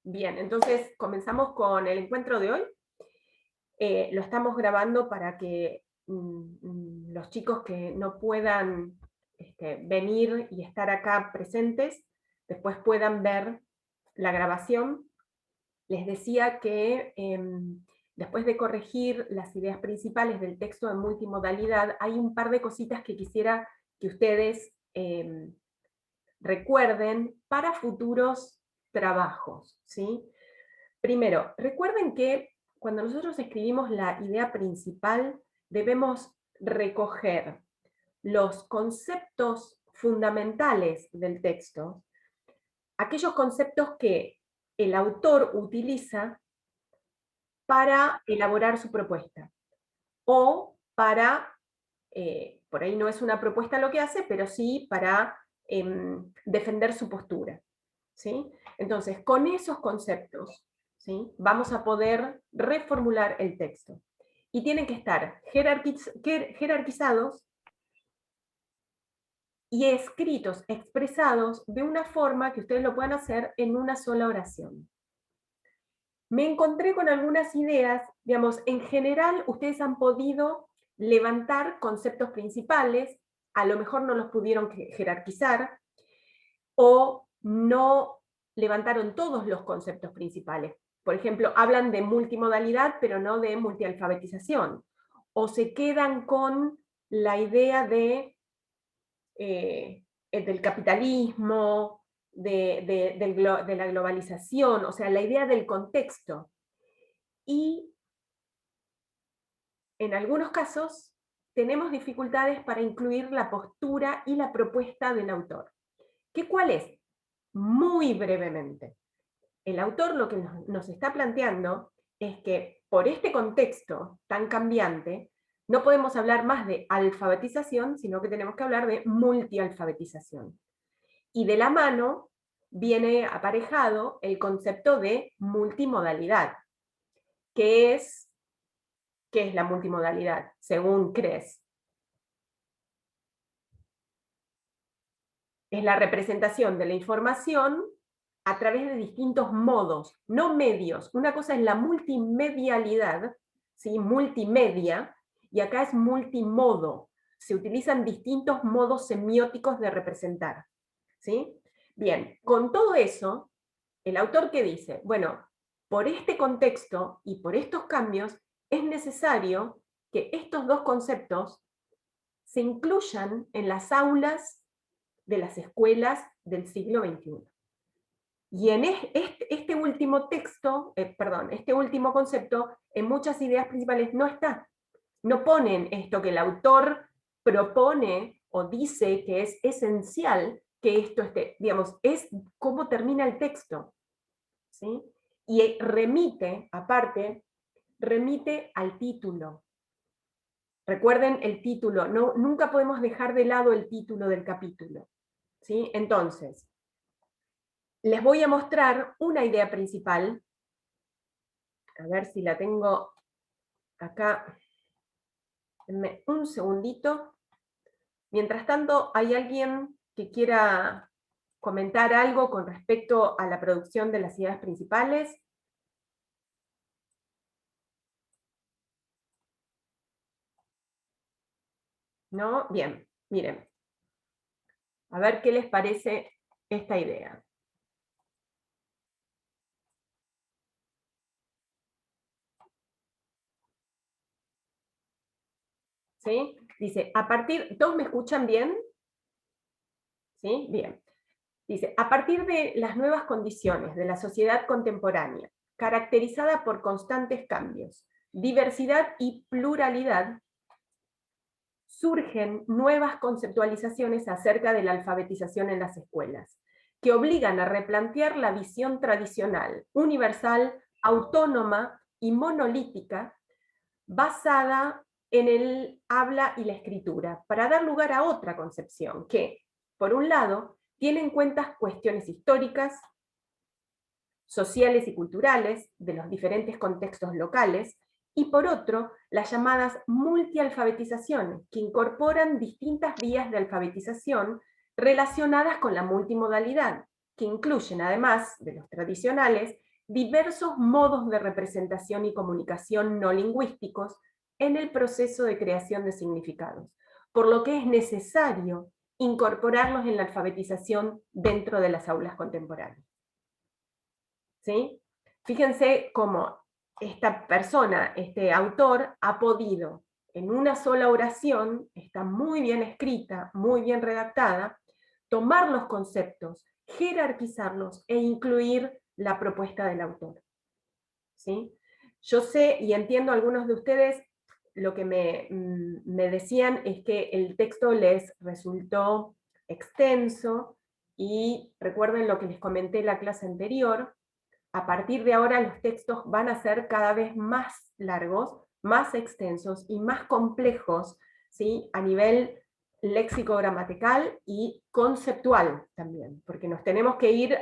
Bien, entonces comenzamos con el encuentro de hoy. Lo estamos grabando para que los chicos que no puedan venir y estar acá presentes, después puedan ver la grabación. Les decía que después de corregir las ideas principales del texto en multimodalidad, hay un par de cositas que quisiera que ustedes recuerden para futuros trabajos, ¿sí? Primero, recuerden que cuando nosotros escribimos la idea principal, debemos recoger los conceptos fundamentales del texto, aquellos conceptos que el autor utiliza para elaborar su propuesta, o para, por ahí no es una propuesta lo que hace, pero sí para defender su postura, ¿sí? Entonces, con esos conceptos, ¿sí?, vamos a poder reformular el texto. Y tienen que estar jerarquizados y escritos, expresados de una forma que ustedes lo puedan hacer en una sola oración. Me encontré con algunas ideas, digamos, en general ustedes han podido levantar conceptos principales, a lo mejor no los pudieron jerarquizar, o no levantaron todos los conceptos principales. Por ejemplo, hablan de multimodalidad, pero no de multialfabetización. O se quedan con la idea del capitalismo, de la globalización, o sea, la idea del contexto. Y en algunos casos tenemos dificultades para incluir la postura y la propuesta del autor. ¿Cuál es? Muy brevemente, el autor lo que nos está planteando es que por este contexto tan cambiante, no podemos hablar más de alfabetización, sino que tenemos que hablar de multialfabetización. Y de la mano viene aparejado el concepto de multimodalidad. ¿Qué es la multimodalidad, según Kress? Es la representación de la información a través de distintos modos, no medios. Una cosa es la multimedialidad, ¿sí?, multimedia, y acá es multimodo. Se utilizan distintos modos semióticos de representar, ¿sí? Bien, con todo eso, el autor ¿qué dice? Bueno, por este contexto y por estos cambios, es necesario que estos dos conceptos se incluyan en las aulas de las escuelas del siglo XXI. Y en este último texto, este último concepto, en muchas ideas principales no está. No ponen esto que el autor propone o dice que es esencial que esto esté, digamos, es cómo termina el texto, ¿sí? Y remite, aparte, remite al título. Recuerden el título, nunca podemos dejar de lado el título del capítulo, ¿sí? Entonces, les voy a mostrar una idea principal, a ver si la tengo acá, denme un segundito. Mientras tanto, ¿hay alguien que quiera comentar algo con respecto a la producción de las ideas principales? ¿No? Bien, miren. A ver qué les parece esta idea. ¿Sí? Dice, ¿todos me escuchan bien? ¿Sí? Bien. Dice, a partir de las nuevas condiciones de la sociedad contemporánea, caracterizada por constantes cambios, diversidad y pluralidad, surgen nuevas conceptualizaciones acerca de la alfabetización en las escuelas, que obligan a replantear la visión tradicional, universal, autónoma y monolítica, basada en el habla y la escritura, para dar lugar a otra concepción que, por un lado, tiene en cuenta cuestiones históricas, sociales y culturales de los diferentes contextos locales, y por otro, las llamadas multialfabetizaciones, que incorporan distintas vías de alfabetización relacionadas con la multimodalidad, que incluyen, además de los tradicionales, diversos modos de representación y comunicación no lingüísticos en el proceso de creación de significados, por lo que es necesario incorporarlos en la alfabetización dentro de las aulas contemporáneas. ¿Sí? Fíjense cómo esta persona, este autor, ha podido, en una sola oración, está muy bien escrita, muy bien redactada, tomar los conceptos, jerarquizarlos e incluir la propuesta del autor. ¿Sí? Yo sé y entiendo a algunos de ustedes, lo que me decían es que el texto les resultó extenso, y recuerden lo que les comenté en la clase anterior, a partir de ahora los textos van a ser cada vez más largos, más extensos y más complejos, ¿sí? A nivel léxico-gramatical y conceptual también, porque nos tenemos que ir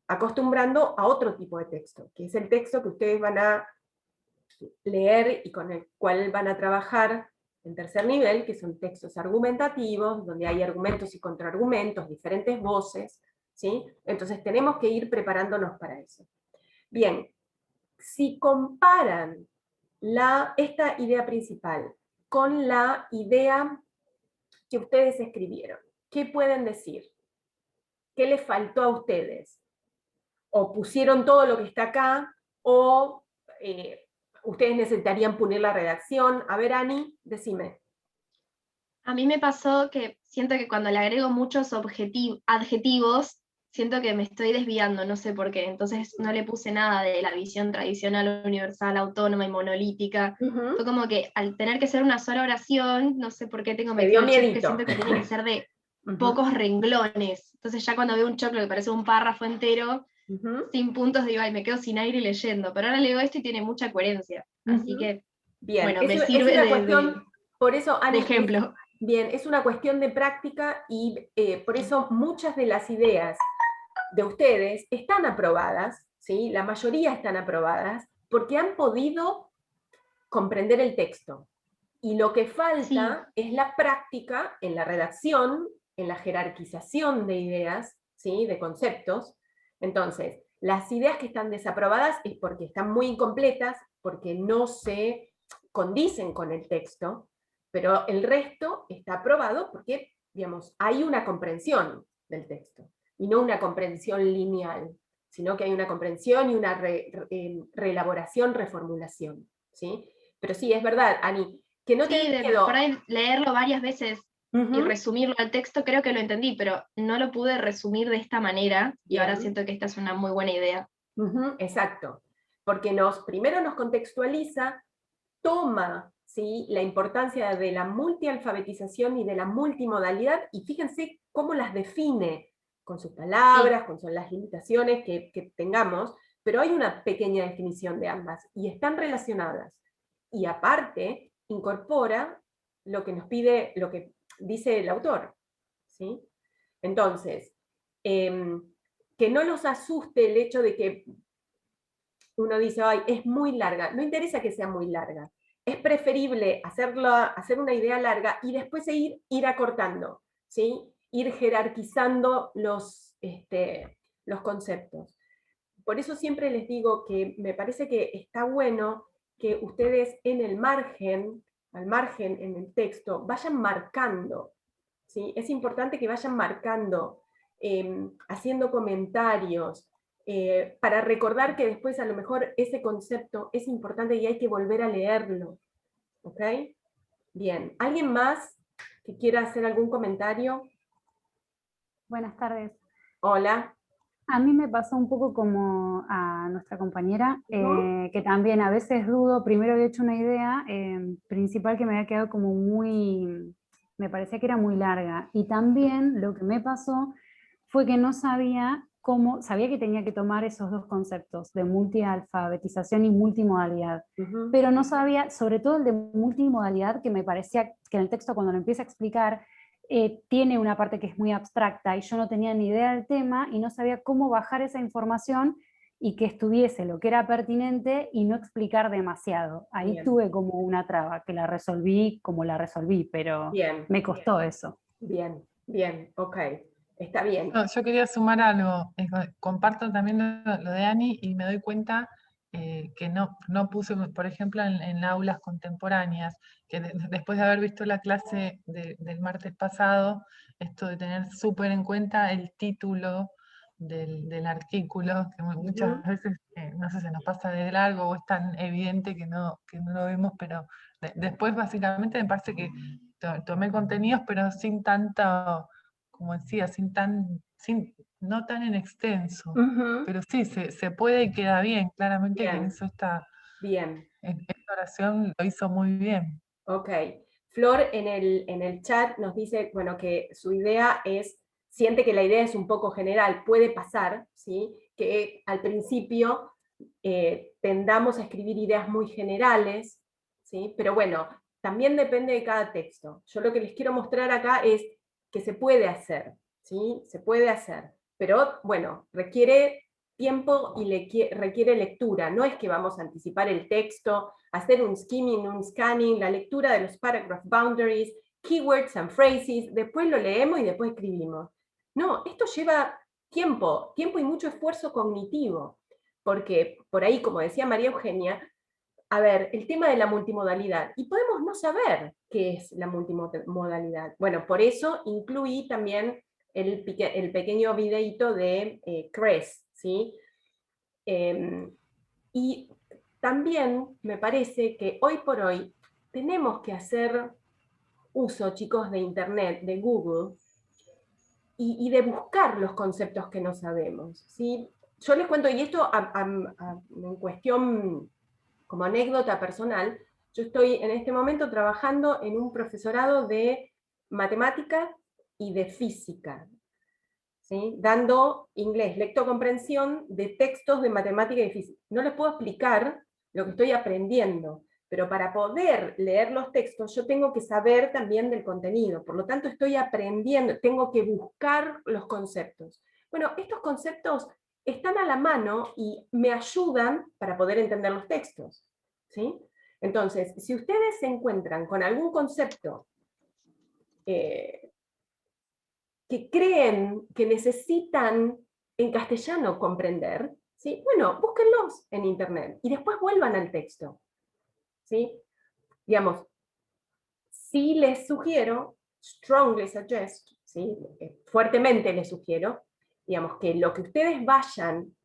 acostumbrando a otro tipo de texto, que es el texto que ustedes van a leer y con el cual van a trabajar en tercer nivel, que son textos argumentativos, donde hay argumentos y contraargumentos, diferentes voces, ¿sí? Entonces tenemos que ir preparándonos para eso. Bien, si comparan esta idea principal con la idea que ustedes escribieron, ¿qué pueden decir? ¿Qué les faltó a ustedes? ¿O pusieron todo lo que está acá? ¿O ustedes necesitarían pulir la redacción? A ver, Ani, decime. A mí me pasó que siento que cuando le agrego muchos adjetivos, siento que me estoy desviando, no sé por qué. Entonces no le puse nada de la visión tradicional, universal, autónoma y monolítica. Fue como que al tener que ser una sola oración, no sé por qué tengo Me dio metido el chip que miedito. siento que tiene que ser de pocos renglones. Entonces ya cuando veo un choclo que parece un párrafo entero, sin puntos, digo, ay, me quedo sin aire leyendo. Pero ahora leo esto y tiene mucha coherencia. Así que, bien, bueno, me es sirve una cuestión, por eso, de Ani, ejemplo. bien, es una cuestión de práctica, y por eso muchas de las ideas de ustedes están aprobadas, ¿sí? La mayoría están aprobadas, porque han podido comprender el texto. Y lo que falta es la práctica en la redacción, en la jerarquización de ideas, ¿sí? De conceptos. Entonces, las ideas que están desaprobadas es porque están muy incompletas, porque no se condicen con el texto, pero el resto está aprobado porque, digamos, hay una comprensión del texto, y no una comprensión lineal, sino que hay una comprensión y una reelaboración, reformulación, ¿sí? Pero sí, es verdad, Ani, que no te Sí, dé por miedo. ahí leerlo varias veces y resumirlo al texto, creo que lo entendí, pero no lo pude resumir de esta manera y ahora Bien. siento que esta es una muy buena idea. Exacto, porque primero nos contextualiza, toma, ¿sí? La importancia de la multialfabetización y de la multimodalidad, y fíjense cómo las define, con sus Sí, palabras, con las limitaciones que tengamos, pero hay una pequeña definición de ambas, y están relacionadas. Y aparte, incorpora lo que nos pide, lo que dice el autor, ¿sí? Entonces, que no nos asuste el hecho de que uno dice, ay, es muy larga. No interesa que sea muy larga. Es preferible hacer una idea larga y después ir acortando, ¿sí? Ir jerarquizando los conceptos. Por eso siempre les digo que me parece que está bueno que ustedes en el margen, al margen en el texto, vayan marcando, ¿sí? Es importante que vayan marcando, haciendo comentarios, para recordar que después a lo mejor ese concepto es importante y hay que volver a leerlo. ¿Ok? Bien. ¿Alguien más que quiera hacer algún comentario? Buenas tardes. Hola. A mí me pasó un poco como a nuestra compañera, Uh-huh. que también a veces dudo, primero había hecho una idea principal que me había quedado como muy, me parecía que era muy larga. Y también lo que me pasó fue que no sabía cómo, sabía que tenía que tomar esos dos conceptos de multialfabetización y multimodalidad, Uh-huh. pero no sabía, sobre todo el de multimodalidad, que me parecía que en el texto cuando lo empieza a explicar, tiene una parte que es muy abstracta y yo no tenía ni idea del tema y no sabía cómo bajar esa información y que estuviese lo que era pertinente y no explicar demasiado. Ahí Bien. tuve como una traba, que la resolví como la resolví, pero Bien. me costó eso. Bien. Bien. Ok. Está bien. No, yo quería sumar algo. Comparto también lo de Ani y me doy cuenta que no puse, por ejemplo, en aulas contemporáneas, que después de haber visto la clase del martes pasado, esto de tener súper en cuenta el título del artículo, que muchas veces, no sé, se nos pasa de largo o es tan evidente que no lo vemos, pero después básicamente me parece que tomé contenidos, pero sin tanto, como decía, no tan en extenso, pero sí, se puede y queda bien, claramente Bien. quien hizo esta Bien. esta oración lo hizo muy bien. Ok. Flor en el chat nos dice, bueno, que su idea es, siente que la idea es un poco general, puede pasar, ¿sí? Que al principio tendamos a escribir ideas muy generales, ¿sí? Pero bueno, también depende de cada texto. Yo lo que les quiero mostrar acá es que se puede hacer, ¿sí? Se puede hacer, pero bueno, requiere tiempo y requiere lectura, no es que vamos a anticipar el texto, hacer un skimming, un scanning, la lectura de los paragraph boundaries, keywords and phrases, después lo leemos y después escribimos. No, esto lleva tiempo y mucho esfuerzo cognitivo, porque por ahí, como decía María Eugenia, a ver, el tema de la multimodalidad, y podemos no saber qué es la multimodalidad. Bueno, por eso incluí también el pequeño videíto de CRES, ¿sí? Y también me parece que hoy por hoy tenemos que hacer uso, chicos, de Internet, de Google, y de buscar los conceptos que no sabemos, ¿sí? Yo les cuento, y esto en cuestión como anécdota personal, yo estoy en este momento trabajando en un profesorado de matemática y de física, ¿sí? Dando inglés, lectocomprensión de textos de matemática y física. No les puedo explicar lo que estoy aprendiendo, pero para poder leer los textos yo tengo que saber también del contenido, por lo tanto estoy aprendiendo, tengo que buscar los conceptos. Bueno, estos conceptos están a la mano y me ayudan para poder entender los textos, ¿sí? Entonces, si ustedes se encuentran con algún concepto que creen que necesitan en castellano comprender, ¿sí? Bueno, búsquenlos en internet y después vuelvan al texto, ¿sí? Digamos, sí les sugiero, strongly suggest, ¿sí? Fuertemente les sugiero, digamos, que lo que ustedes vayan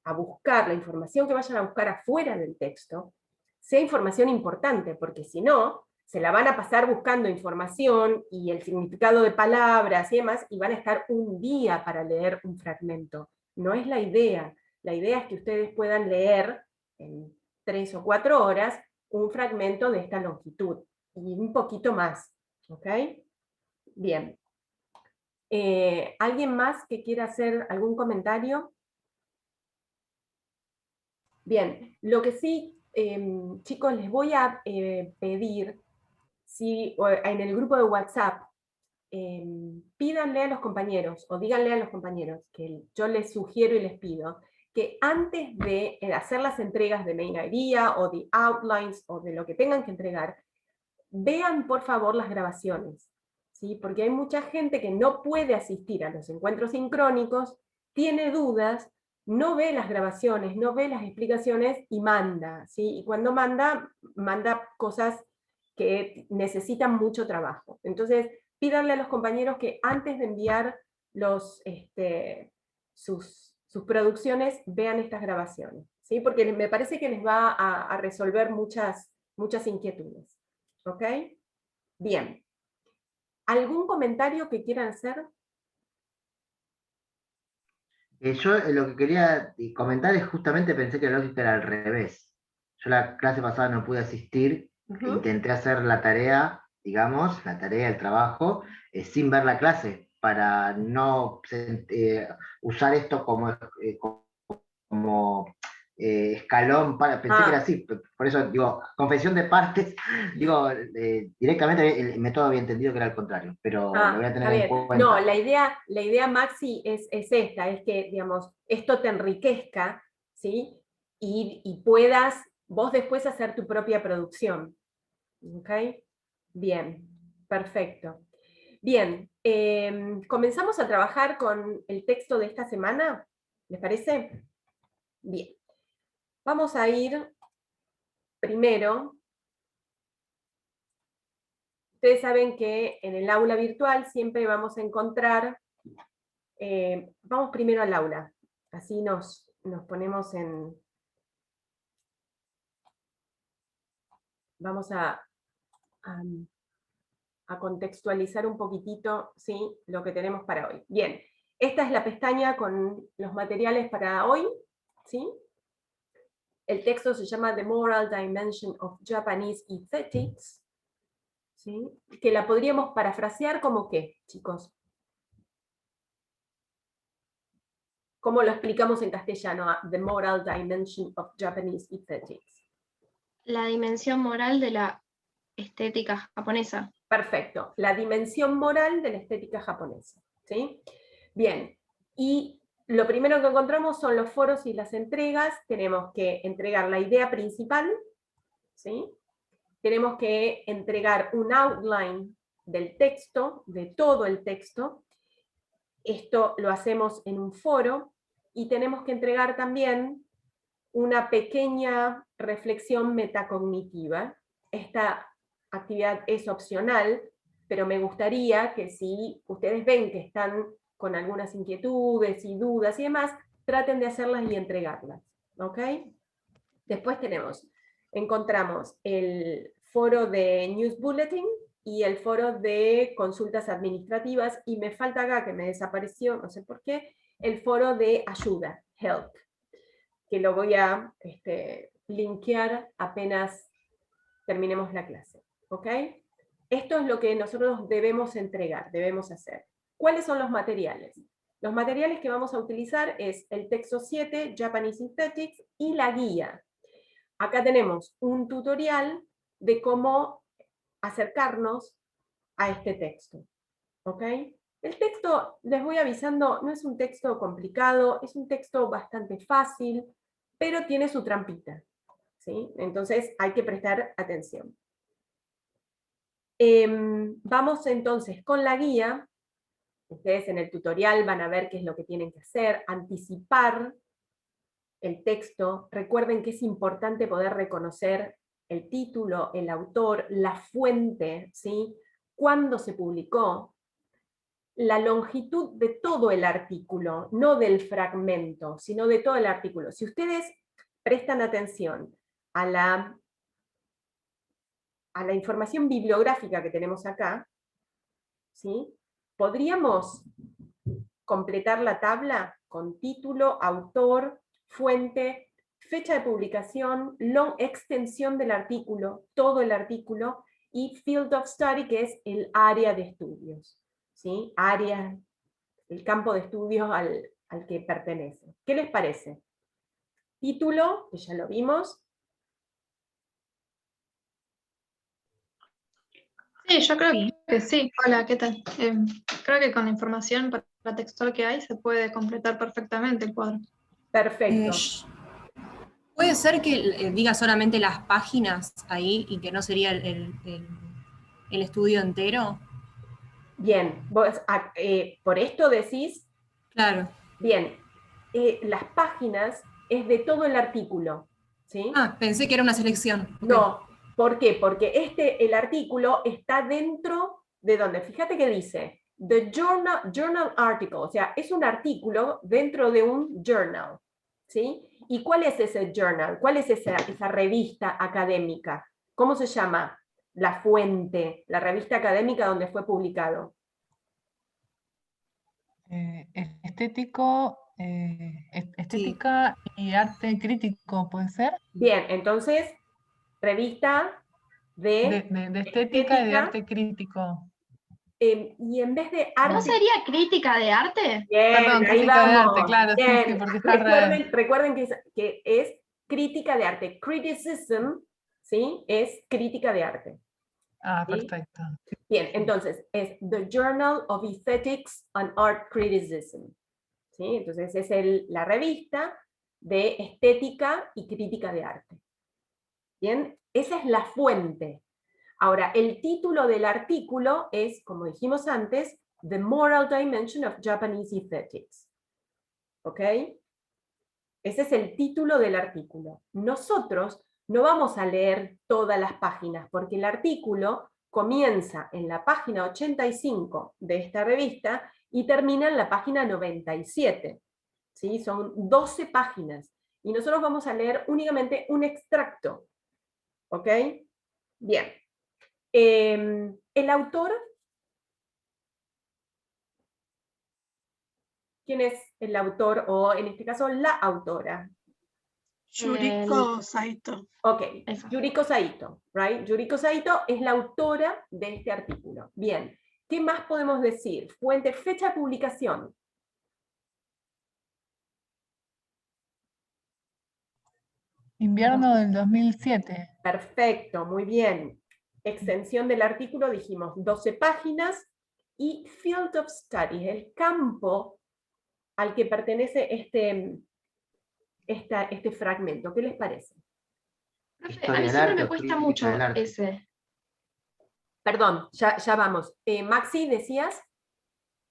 a buscar, la información que vayan a buscar afuera del texto, sea información importante, porque si no, se la van a pasar buscando información y el significado de palabras y demás, y van a estar un día para leer un fragmento. No es la idea. La idea es que ustedes puedan leer en 3 o 4 horas un fragmento de esta longitud, y un poquito más. ¿Ok? Bien. ¿Alguien más que quiera hacer algún comentario? Bien, lo que sí, chicos, les voy a pedir, si en el grupo de WhatsApp, pídanle a los compañeros, o díganle a los compañeros, que yo les sugiero y les pido, que antes de hacer las entregas de main idea, o de outlines, o de lo que tengan que entregar, vean por favor las grabaciones, ¿sí? Porque hay mucha gente que no puede asistir a los encuentros sincrónicos, tiene dudas, no ve las grabaciones, no ve las explicaciones y manda, ¿sí? Y cuando manda cosas que necesitan mucho trabajo. Entonces, pídanle a los compañeros que antes de enviar sus producciones, vean estas grabaciones, ¿sí? Porque me parece que les va a resolver muchas inquietudes. ¿Ok? Bien. ¿Algún comentario que quieran hacer? Yo lo que quería comentar es justamente pensé que la lógica era al revés. Yo la clase pasada no pude asistir, intenté hacer la tarea, digamos, la tarea, el trabajo, sin ver la clase, para no usar esto como escalón pensé que era así, por eso digo, confesión de partes, digo, directamente el método había entendido que era el contrario, pero lo voy a tener en cuenta. No, la idea, Maxi, es esta, es que, digamos, esto te enriquezca, ¿sí? Y puedas vos después hacer tu propia producción. ¿Ok? Bien, perfecto. Bien, comenzamos a trabajar con el texto de esta semana, ¿les parece? Bien, vamos a ir primero. Ustedes saben que en el aula virtual siempre vamos a encontrar, vamos primero al aula, así nos ponemos en, vamos a contextualizar un poquitito, ¿sí?, lo que tenemos para hoy. Bien, esta es la pestaña con los materiales para hoy, ¿sí? El texto se llama The Moral Dimension of Japanese Aesthetics, ¿sí? Que la podríamos parafrasear como ¿qué, chicos? ¿Cómo lo explicamos en castellano? The Moral Dimension of Japanese Aesthetics. La dimensión moral de la estética japonesa. Perfecto, la dimensión moral de la estética japonesa, ¿sí? Bien, y lo primero que encontramos son los foros y las entregas. Tenemos que entregar la idea principal, ¿sí? Tenemos que entregar un outline del texto, de todo el texto. Esto lo hacemos en un foro, y tenemos que entregar también una pequeña reflexión metacognitiva. Esta actividad es opcional, pero me gustaría que si ustedes ven que están con algunas inquietudes y dudas y demás, traten de hacerlas y entregarlas, ¿ok? Después encontramos el foro de News Bulletin y el foro de consultas administrativas, y me falta acá, que me desapareció, no sé por qué, el foro de ayuda, help, que lo voy a linkear apenas terminemos la clase, ¿ok? Esto es lo que nosotros debemos entregar, debemos hacer. ¿Cuáles son los materiales? Los materiales que vamos a utilizar es el texto 7, Japanese Aesthetics, y la guía. Acá tenemos un tutorial de cómo acercarnos a este texto, ¿ok? El texto, les voy avisando, no es un texto complicado, es un texto bastante fácil, pero tiene su trampita, ¿sí? Entonces hay que prestar atención. Vamos entonces con la guía. Ustedes en el tutorial van a ver qué es lo que tienen que hacer, anticipar el texto. Recuerden que es importante poder reconocer el título, el autor, la fuente, ¿sí? Cuándo se publicó, la longitud de todo el artículo, no del fragmento, sino de todo el artículo. Si ustedes prestan atención a la información bibliográfica que tenemos acá, ¿sí?, podríamos completar la tabla con título, autor, fuente, fecha de publicación, extensión del artículo, todo el artículo, y field of study, que es el área de estudios, ¿sí? El campo de estudios al que pertenece. ¿Qué les parece? Título, que ya lo vimos. Sí, yo creo que sí. Hola, ¿qué tal? Creo que con la información para textual que hay se puede completar perfectamente el cuadro. Perfecto. Puede ser que diga solamente las páginas ahí y que no sería el estudio entero. Bien, vos, por esto decís. Claro. Bien, las páginas es de todo el artículo, ¿sí? Ah, pensé que era una selección. Okay. No, ¿por qué? Porque el artículo está dentro de donde, fíjate que dice, the journal article, o sea, es un artículo dentro de un journal, ¿sí? ¿Y cuál es ese journal? ¿Cuál es esa revista académica? ¿Cómo se llama? La fuente, la revista académica donde fue publicado. Estética y arte crítico, ¿puede ser? Bien, entonces, revista de estética y de arte crítico. Y en vez de arte... ¿No sería crítica de arte? Bien, perdón, ahí crítica vamos. de arte, claro, Bien. sí, porque está recuerden que es crítica de arte. Criticism, ¿sí? Es crítica de arte. Ah, ¿sí? Perfecto. Bien, entonces es The Journal of Aesthetics and Art Criticism, ¿sí? Entonces es la revista de estética y crítica de arte. Bien, esa es la fuente. Ahora, el título del artículo es, como dijimos antes, The Moral Dimension of Japanese Aesthetics. ¿Ok? Ese es el título del artículo. Nosotros no vamos a leer todas las páginas, porque el artículo comienza en la página 85 de esta revista y termina en la página 97. ¿Sí? Son 12 páginas. Y nosotros vamos a leer únicamente un extracto. ¿Ok? Bien. El autor, ¿quién es el autor? O en este caso, la autora. Yuriko Saito. Ok, Eso. Yuriko Saito, right? Yuriko Saito es la autora de este artículo. Bien, ¿qué más podemos decir? Fuente, fecha de publicación. Invierno del 2007. Perfecto, muy bien. Extensión del artículo, dijimos 12 páginas. Y Field of Study, el campo al que pertenece este fragmento. ¿Qué les parece? Profe, Historia a mí del siempre arte me o cuesta crítica mucho del arte. ese. Perdón, ya vamos. Maxi, ¿decías?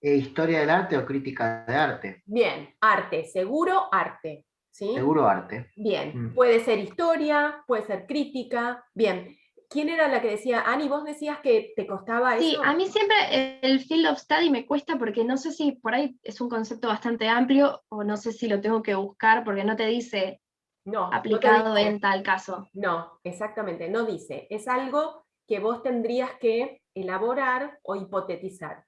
¿Historia del arte o crítica de arte? Bien, arte, seguro arte. ¿Sí? Seguro arte. Bien, puede ser historia, puede ser crítica. Bien, ¿quién era la que decía? Ani, ¿vos decías que te costaba eso? Sí, a mí siempre el field of study me cuesta porque no sé si por ahí es un concepto bastante amplio o no sé si lo tengo que buscar porque no te dice no, aplicado no te dice. en tal caso. No, exactamente, no dice. Es algo que vos tendrías que elaborar o hipotetizar.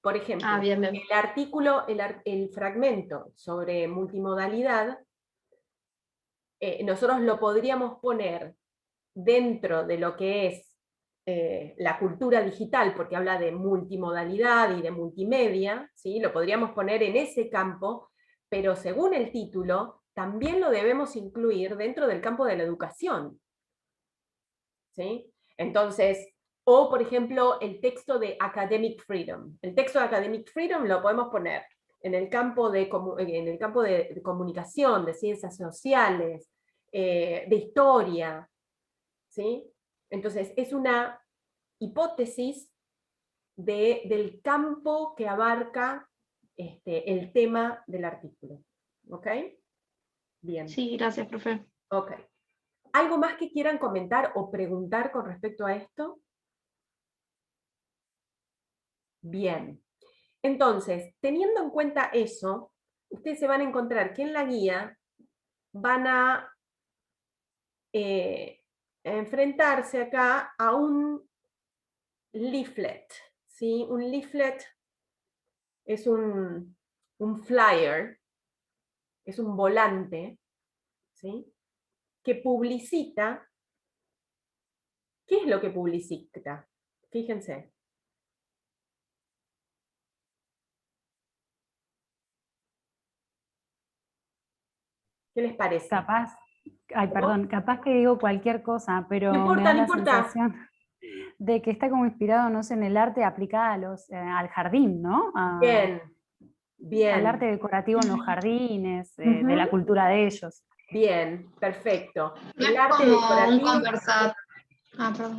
Por ejemplo, Bien, bien. el artículo, el fragmento sobre multimodalidad, nosotros lo podríamos poner dentro de lo que es la cultura digital, porque habla de multimodalidad y de multimedia, ¿sí? Lo podríamos poner en ese campo, pero según el título, también lo debemos incluir dentro del campo de la educación. ¿Sí? Entonces, o por ejemplo, el texto de Academic Freedom. El texto de Academic Freedom lo podemos poner en el campo de comunicación, de ciencias sociales, de historia, ¿sí? Entonces, es una hipótesis del campo que abarca el tema del artículo. ¿Ok? Bien. Sí, gracias, profe. Ok. ¿Algo más que quieran comentar o preguntar con respecto a esto? Bien. Entonces, teniendo en cuenta eso, ustedes se van a encontrar que en la guía van a enfrentarse acá a un leaflet, ¿sí? Un leaflet es un flyer, es un volante, ¿sí? Que publicita. ¿Qué es lo que publicita? Fíjense. ¿Qué les parece? Capaz, ay, ¿Cómo? perdón, capaz que digo cualquier cosa, pero No importa, me da no la importa. sensación de que está como inspirado, no sé, en el arte aplicada al jardín, ¿no? Bien, bien. Al arte decorativo en los jardines, de Ujú. la cultura de ellos. Bien, perfecto. No El es arte como un decorativo. conversatorio. Perdón.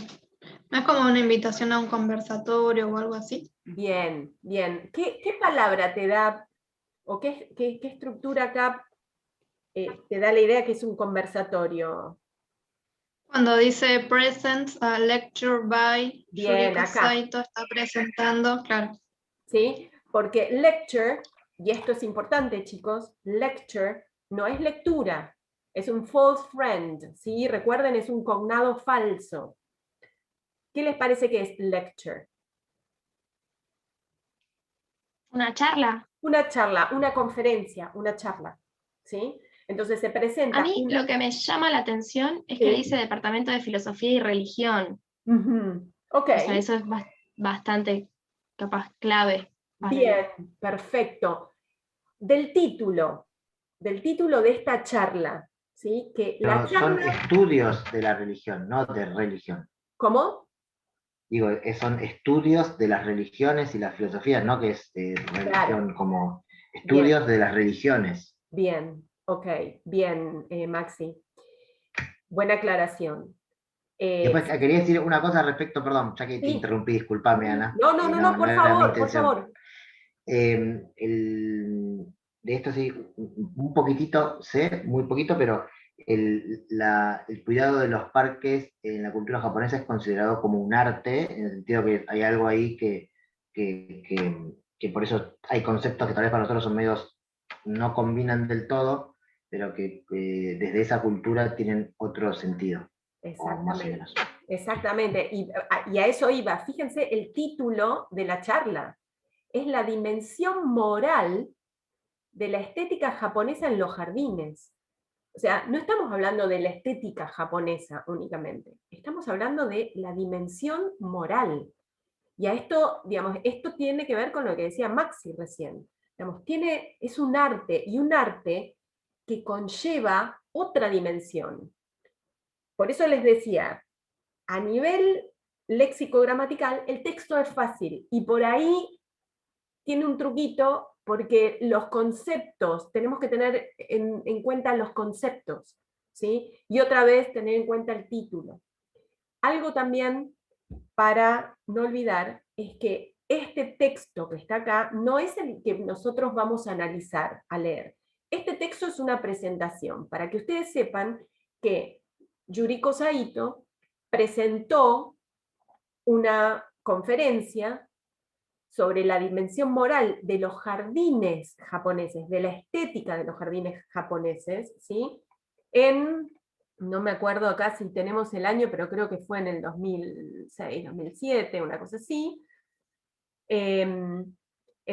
No es como una invitación a un conversatorio o algo así. Bien, bien. ¿Qué palabra te da, o qué estructura acá te da la idea que es un conversatorio? Cuando dice present, a lecture by Bien, Yuriko acá. Saito, está presentando, claro. ¿Sí? Porque lecture, y esto es importante, chicos, lecture no es lectura, es un false friend, ¿sí? Recuerden, es un cognado falso. ¿Qué les parece que es lecture? ¿Una charla? Una charla, una conferencia, una charla, ¿sí? Entonces se presenta... A mí lo que me llama la atención es que Sí. dice Departamento de Filosofía y Religión. Ok. O sea, eso es bastante, capaz, clave. Bien, perfecto. Del título de esta charla, ¿sí? Que la Pero son charla... estudios de la religión, no de religión. ¿Cómo? Digo, son estudios de las religiones y las filosofías, no que es religión, Claro. como estudios de las religiones. Bien, ok, bien, Maxi. Buena aclaración. Después quería decir una cosa respecto, perdón, ya que te Sí. interrumpí, disculpame, Ana. No, por era mi favor, por intención. favor. De esto sí, un poquitito sé, muy poquito, pero el cuidado de los parques en la cultura japonesa es considerado como un arte, en el sentido que hay algo ahí que por eso hay conceptos que tal vez para nosotros son medios, no combinan del todo, pero que desde esa cultura tienen otro sentido, o más o Exactamente. menos. Exactamente. Y a eso iba. Fíjense el título de la charla. Es la dimensión moral de la estética japonesa en los jardines. O sea, no estamos hablando de la estética japonesa únicamente, estamos hablando de la dimensión moral. Y a esto, digamos, esto tiene que ver con lo que decía Maxi recién. Digamos, es un arte, y un arte que conlleva otra dimensión. Por eso les decía, a nivel léxico-gramatical, el texto es fácil, y por ahí tiene un truquito, porque los conceptos, tenemos que tener en cuenta los conceptos, ¿sí? Y otra vez tener en cuenta el título. Algo también para no olvidar es que este texto que está acá no es el que nosotros vamos a analizar, a leer. Este texto es una presentación, para que ustedes sepan que Yuriko Saito presentó una conferencia sobre la dimensión moral de los jardines japoneses, de la estética de los jardines japoneses, ¿sí? No me acuerdo acá si tenemos el año, pero creo que fue en el 2006, 2007, una cosa así, en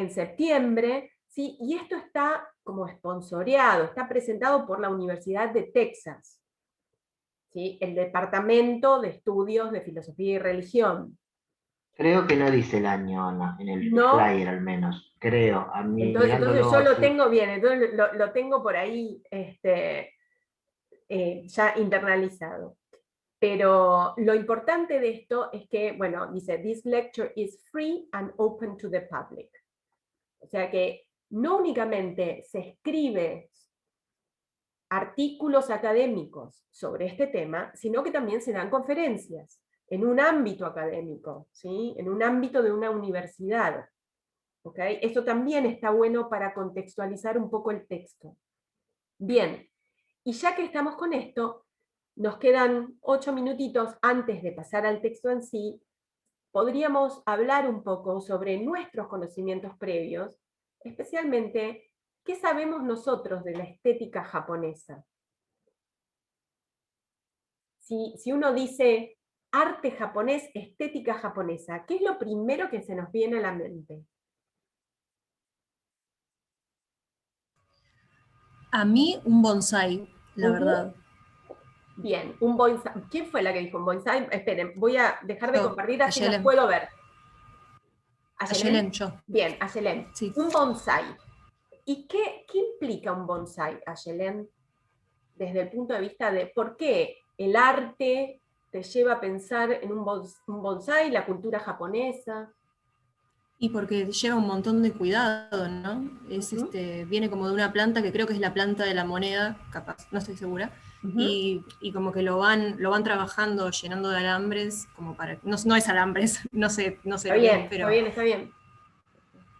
septiembre, ¿sí? Y esto está como esponsoreado, está presentado por la Universidad de Texas, ¿sí? El Departamento de Estudios de Filosofía y Religión. Creo que no dice el año, Ana, en el No. flyer al menos, creo, a mí Entonces mirándolo yo lo así. tengo bien, entonces lo tengo por ahí ya internalizado. Pero lo importante de esto es que, bueno, dice, this lecture is free and open to the public. O sea que no únicamente se escribe artículos académicos sobre este tema, sino que también se dan conferencias en un ámbito académico, ¿sí? En un ámbito de una universidad. ¿Okay? Esto también está bueno para contextualizar un poco el texto. Bien, y ya que estamos con esto, nos quedan 8 minutitos antes de pasar al texto en sí. Podríamos hablar un poco sobre nuestros conocimientos previos, especialmente qué sabemos nosotros de la estética japonesa. Si uno dice arte japonés, estética japonesa, ¿qué es lo primero que se nos viene a la mente? A mí un bonsai, la verdad. Bien, un bonsai. ¿Quién fue la que dijo un bonsai? Esperen, voy a dejar de Yo, compartir así las Ayelen. puedo ver. Ayelen, yo. Bien, Ayelen. Sí. Un bonsai. ¿Y qué implica un bonsai, Ayelen? Desde el punto de vista de por qué el arte te lleva a pensar en un bonsai, la cultura japonesa. Y porque lleva un montón de cuidado, ¿no? Viene como de una planta que creo que es la planta de la moneda, capaz, no estoy segura. Y como que lo van trabajando, llenando de alambres, como para. No es alambres, no sé Está lo bien, que es, pero. está bien.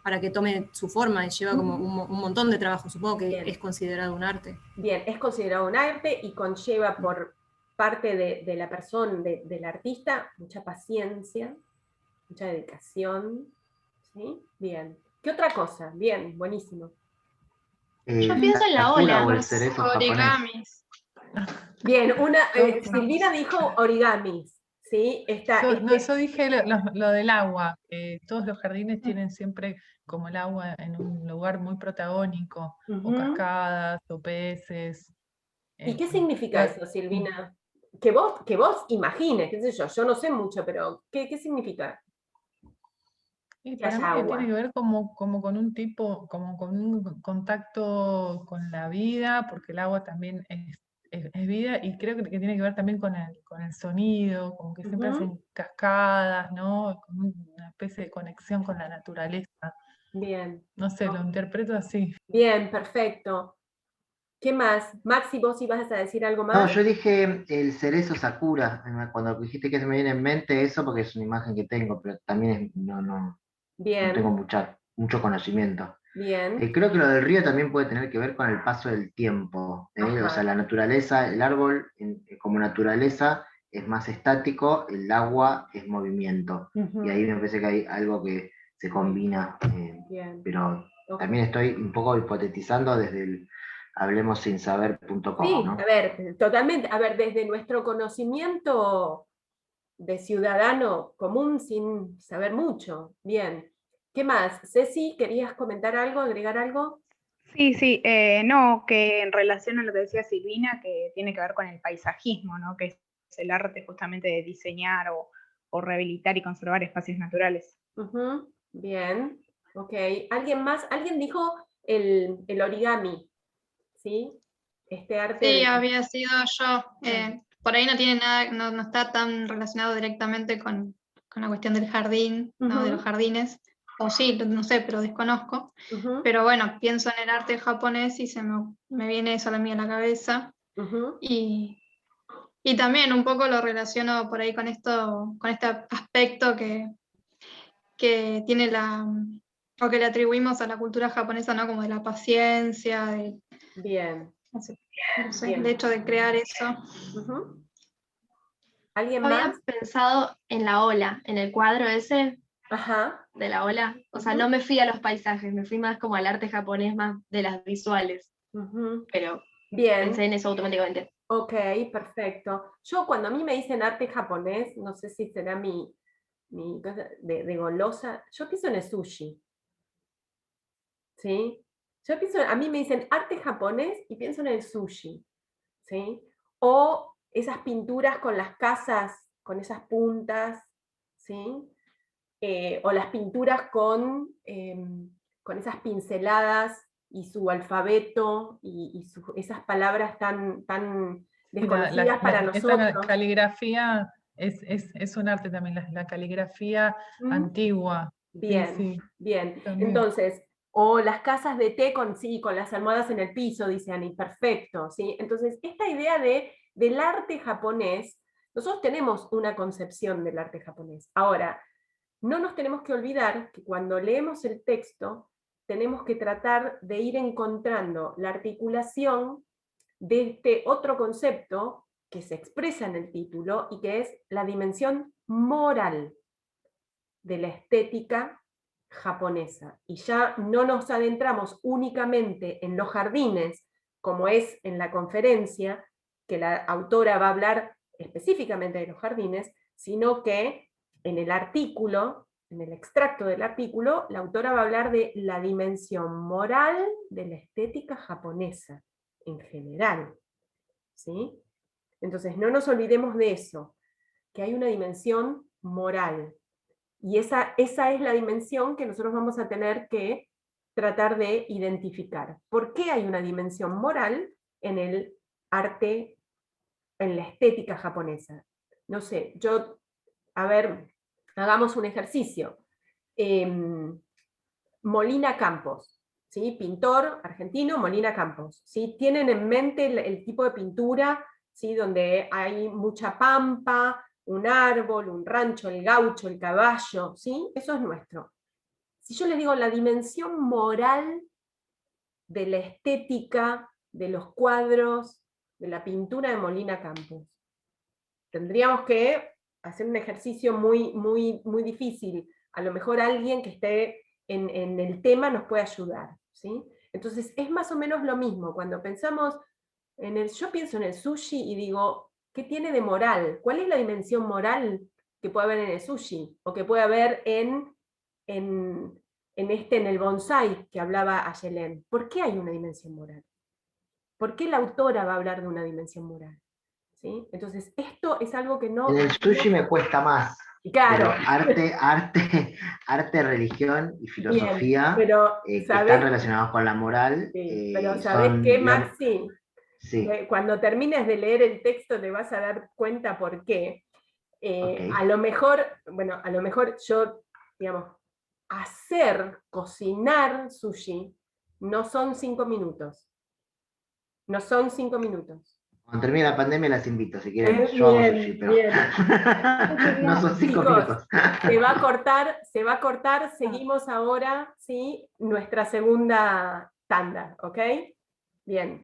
Para que tome su forma, y lleva como un montón de trabajo. Supongo que Bien. es considerado un arte. Bien, es considerado un arte y conlleva por parte de la persona, del artista, mucha paciencia, mucha dedicación. ¿Sí? Bien. ¿Qué otra cosa? Bien, buenísimo. Yo pienso en la ola. O el Los cerezo japonés. origamis. Bien, Silvina dijo origamis. ¿Sí? Yo dije lo del agua. Todos los jardines tienen siempre como el agua en un lugar muy protagónico, o cascadas, o peces. ¿Y qué significa eso, Silvina? Que vos imagines, qué sé yo no sé mucho, pero ¿qué significa? Y Que para haya mí agua. tiene que ver como con un tipo, como con un contacto con la vida, porque el agua también es vida, y creo que tiene que ver también con el sonido, como que siempre hacen cascadas, ¿no? Con una especie de conexión con la naturaleza. Bien. No sé, lo interpreto así. Bien, perfecto. ¿Qué más? Maxi, vos ibas a decir algo No, más. yo dije el cerezo Sakura, cuando dijiste que se me viene en mente eso, porque es una imagen que tengo, pero también no tengo Bien, mucho conocimiento. bien. Creo que lo del río también puede tener que ver con el paso del tiempo. O sea, Ajá. la naturaleza, el árbol como naturaleza es más estático, el agua es movimiento. Y ahí Ujú. me parece que hay algo que se combina, Bien. pero Ok. también estoy un poco hipotetizando desde el hablemosinsaber.com, Sí, a ¿no? ver, totalmente. A ver, desde nuestro conocimiento de ciudadano común sin saber mucho. Bien. ¿Qué más? Ceci, ¿querías comentar algo, agregar algo? Sí, sí, no, que en relación a lo que decía Silvina, que tiene que ver con el paisajismo, ¿no? Que es el arte justamente de diseñar o rehabilitar y conservar espacios naturales. Ujú. Bien. Ok. ¿Alguien más? ¿Alguien dijo el origami? ¿Sí? Este arte Sí, de... había sido yo. Por ahí no tiene nada, no está tan relacionado directamente con la cuestión del jardín, ¿no? De los Ujú, jardines. O sí, no sé, pero desconozco. ujú, Pero bueno, pienso en el arte japonés y me viene eso a mí a la cabeza. ujú. Y, y también un poco lo relaciono por ahí con esto, con este aspecto que tiene o que le atribuimos a la cultura japonesa, ¿no? Como de la paciencia, Bien, no sé, el bien. hecho de crear eso. Ujú. ¿Alguien más? Había pensado en la ola, en el cuadro ese Ajá. de la ola. O sea, no Ujú, me fui a los paisajes, me fui más como al arte japonés, más de las visuales. ujú. Pero Bien, pensé en eso automáticamente. ok, perfecto. Yo cuando a mí me dicen arte japonés, no sé si será mi cosa de golosa, yo pienso en el sushi, ¿sí? Yo pienso, a mí me dicen arte japonés y pienso en el sushi, ¿sí? O esas pinturas con las casas, con esas puntas, ¿sí? O las pinturas con esas pinceladas y su alfabeto esas palabras tan Y desconocidas para esa nosotros. caligrafía es un arte también, la caligrafía ¿Mm? antigua. Sí, Bien, sí, bien. también. Entonces, o las casas de té con, sí, con las almohadas en el piso, dice Ani, perfecto, ¿sí? Entonces, esta idea del arte japonés, nosotros tenemos una concepción del arte japonés. Ahora, no nos tenemos que olvidar que cuando leemos el texto, tenemos que tratar de ir encontrando la articulación de este otro concepto que se expresa en el título y que es la dimensión moral de la estética japonesa. Y ya no nos adentramos únicamente en los jardines, como es en la conferencia, que la autora va a hablar específicamente de los jardines, sino que en el artículo, en el extracto del artículo, la autora va a hablar de la dimensión moral de la estética japonesa en general. ¿Sí? Entonces, no nos olvidemos de eso, que hay una dimensión moral. Y esa es la dimensión que nosotros vamos a tener que tratar de identificar. ¿Por qué hay una dimensión moral en el arte, en la estética japonesa? No sé, a ver, hagamos un ejercicio. Molina Campos, ¿sí? Pintor argentino, Molina Campos, ¿sí? Tienen en mente el tipo de pintura, ¿sí? Donde hay mucha pampa, un árbol, un rancho, el gaucho, el caballo, ¿sí? Eso es nuestro. Si yo les digo la dimensión moral de la estética, de los cuadros, de la pintura de Molina Campos, tendríamos que hacer un ejercicio muy difícil. A lo mejor alguien que esté en el tema nos puede ayudar, ¿sí? Entonces es más o menos lo mismo. Cuando pensamos yo pienso en el sushi y digo, ¿qué tiene de moral? ¿Cuál es la dimensión moral que puede haber en el sushi? O que puede haber en, en el bonsai que hablaba Ayelen. ¿Por qué hay una dimensión moral? ¿Por qué la autora va a hablar de una dimensión moral? ¿Sí? Entonces, esto es algo que En el no. sushi me cuesta más, pero Claro, arte, religión y bien, filosofía pero que están ¿sabes? relacionados con la moral Sí, pero ¿sabes son, qué, digamos, Maxi? sí, Cuando termines de leer el texto te vas a dar cuenta por qué. ok. A lo mejor, bueno, a lo mejor yo, digamos, cocinar sushi, no son 5 minutos. No son 5 minutos. Cuando termine la pandemia las invito, si quieren. Bien, Yo hago sushi, pero bien. no son 5 Chicos, minutos. se va a cortar, seguimos ahora, ¿sí? Nuestra segunda tanda, ¿ok? Bien.